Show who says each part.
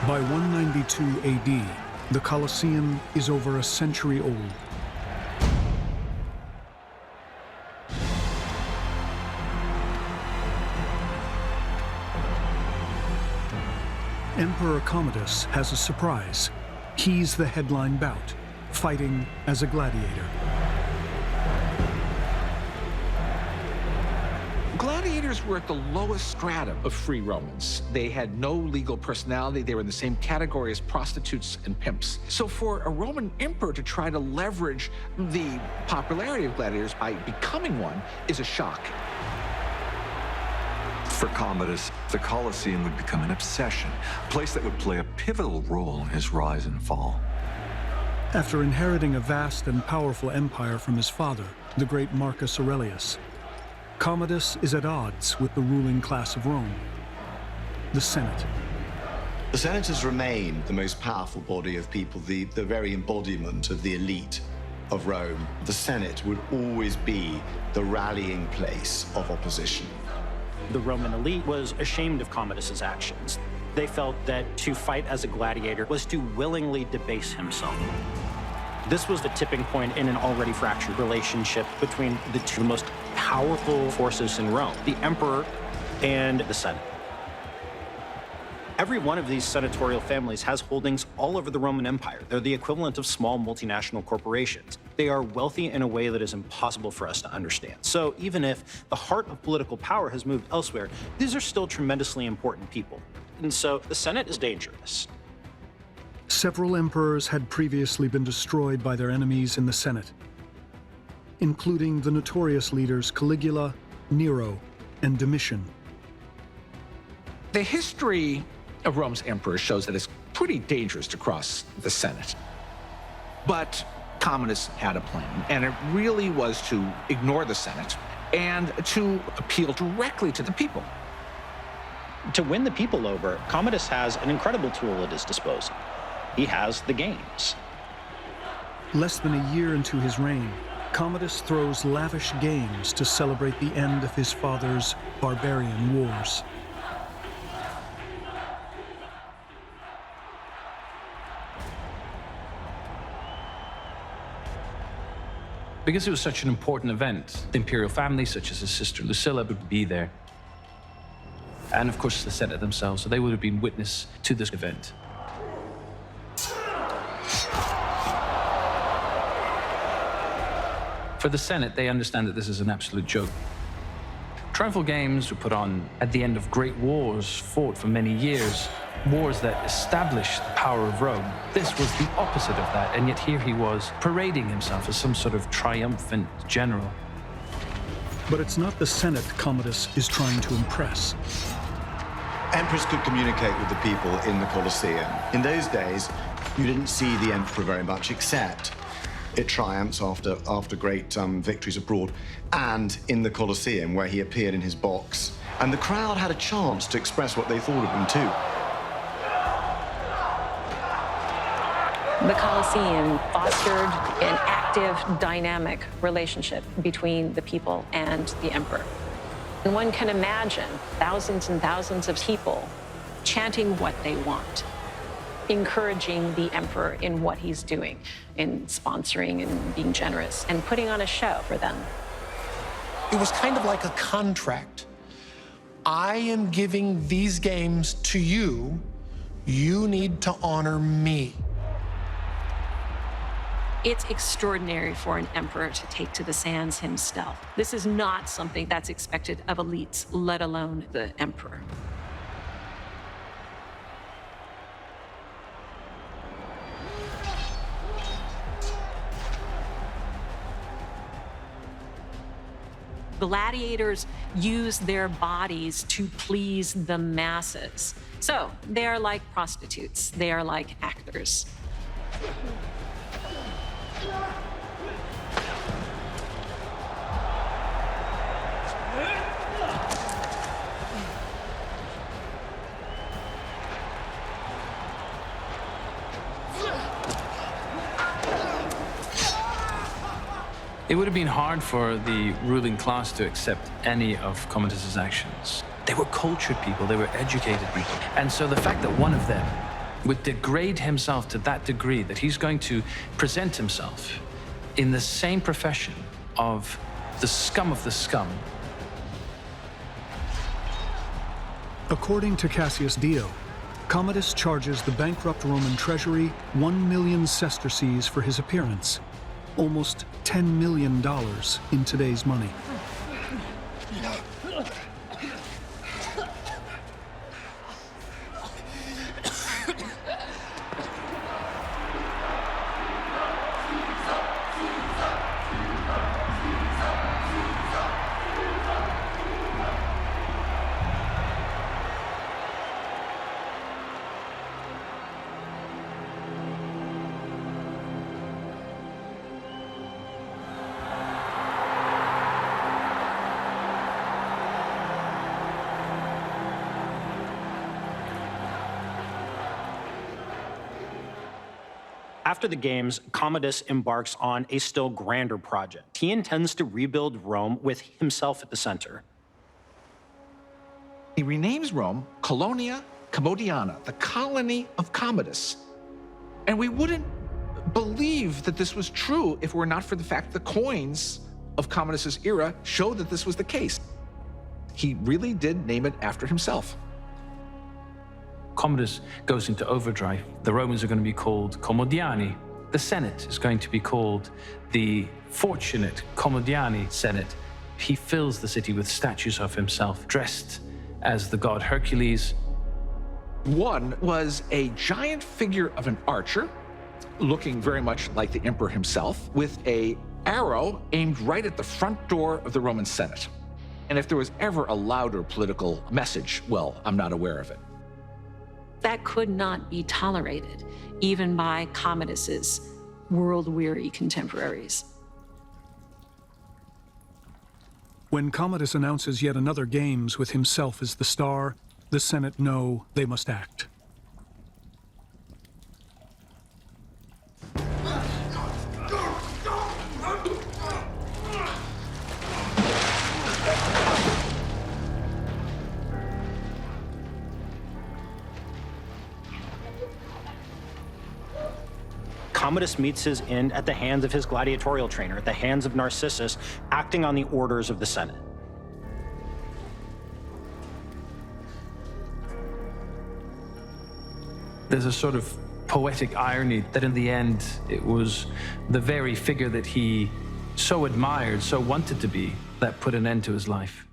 Speaker 1: By 192 AD, the Colosseum is over a century old. Emperor Commodus has a surprise. He's the headline bout, fighting as a gladiator.
Speaker 2: Gladiators were at the lowest stratum of free Romans. They had no legal personality. They were in the same category as prostitutes and pimps. So for a Roman emperor to try to leverage the popularity of gladiators by becoming one is a shock.
Speaker 3: For Commodus, the Colosseum would become an obsession, a place that would play a pivotal role in his rise and fall.
Speaker 1: After inheriting a vast and powerful empire from his father, the great Marcus Aurelius, Commodus is at odds with the ruling class of Rome, the Senate.
Speaker 4: The senators remain the most powerful body of people, the very embodiment of the elite of Rome. The Senate would always be the rallying place of opposition.
Speaker 5: The Roman elite was ashamed of Commodus's actions. They felt that to fight as a gladiator was to willingly debase himself. This was the tipping point in an already fractured relationship between the two most powerful forces in Rome, the emperor and the Senate. Every one of these senatorial families has holdings all over the Roman Empire. They're the equivalent of small multinational corporations. They are wealthy in a way that is impossible for us to understand. So even if the heart of political power has moved elsewhere, these are still tremendously important people. And so the Senate is dangerous.
Speaker 1: Several emperors had previously been destroyed by their enemies in the Senate, including the notorious leaders Caligula, Nero, and Domitian.
Speaker 2: The history of Rome's emperors shows that it's pretty dangerous to cross the Senate. But Commodus had a plan, and it really was to ignore the Senate and to appeal directly to the people.
Speaker 5: To win the people over, Commodus has an incredible tool at his disposal. He has the games.
Speaker 1: Less than a year into his reign, Commodus throws lavish games to celebrate the end of his father's barbarian wars.
Speaker 6: Because it was such an important event, the imperial family, such as his sister Lucilla, would be there. And of course, the Senate themselves, so they would have been witness to this event. For the Senate, they understand that this is an absolute joke. Triumphal games were put on at the end of great wars fought for many years, wars that established the power of Rome. This was the opposite of that, and yet here he was parading himself as some sort of triumphant general.
Speaker 1: But it's not the Senate Commodus is trying to impress.
Speaker 4: Emperors could communicate with the people in the Colosseum. In those days, you didn't see the emperor very much, except at triumphs after great victories abroad, and in the Colosseum, where he appeared in his box. And the crowd had a chance to express what they thought of him, too.
Speaker 7: The Colosseum fostered an active, dynamic relationship between the people and the emperor. And one can imagine thousands and thousands of people chanting what they want, encouraging the emperor in what he's doing, in sponsoring and being generous, and putting on a show for them.
Speaker 8: It was kind of like a contract. I am giving these games to you. You need to honor me.
Speaker 7: It's extraordinary for an emperor to take to the sands himself. This is not something that's expected of elites, let alone the emperor. Gladiators use their bodies to please the masses. So they are like prostitutes. They are like actors.
Speaker 6: It would have been hard for the ruling class to accept any of Commodus's actions. They were cultured people, they were educated people. And so the fact that one of them would degrade himself to that degree that he's going to present himself in the same profession of the scum of the scum.
Speaker 1: According to Cassius Dio, Commodus charges the bankrupt Roman treasury 1 million sesterces for his appearance, almost $10 million in today's money.
Speaker 5: After the Games, Commodus embarks on a still grander project. He intends to rebuild Rome with himself at the center.
Speaker 2: He renames Rome Colonia Commodiana, the colony of Commodus. And we wouldn't believe that this was true if it were not for the fact the coins of Commodus's era show that this was the case. He really did name it after himself.
Speaker 6: Commodus goes into overdrive. The Romans are going to be called Commodiani. The Senate is going to be called the Fortunate Commodiani Senate. He fills the city with statues of himself, dressed as the god Hercules.
Speaker 2: One was a giant figure of an archer, looking very much like the emperor himself, with an arrow aimed right at the front door of the Roman Senate. And if there was ever a louder political message, well, I'm not aware of it.
Speaker 7: That could not be tolerated, even by Commodus's world-weary contemporaries.
Speaker 1: When Commodus announces yet another Games with himself as the star, the Senate know they must act.
Speaker 5: Commodus meets his end at the hands of his gladiatorial trainer, at the hands of Narcissus, acting on the orders of the Senate.
Speaker 6: There's a sort of poetic irony that in the end, it was the very figure that he so admired, so wanted to be, that put an end to his life.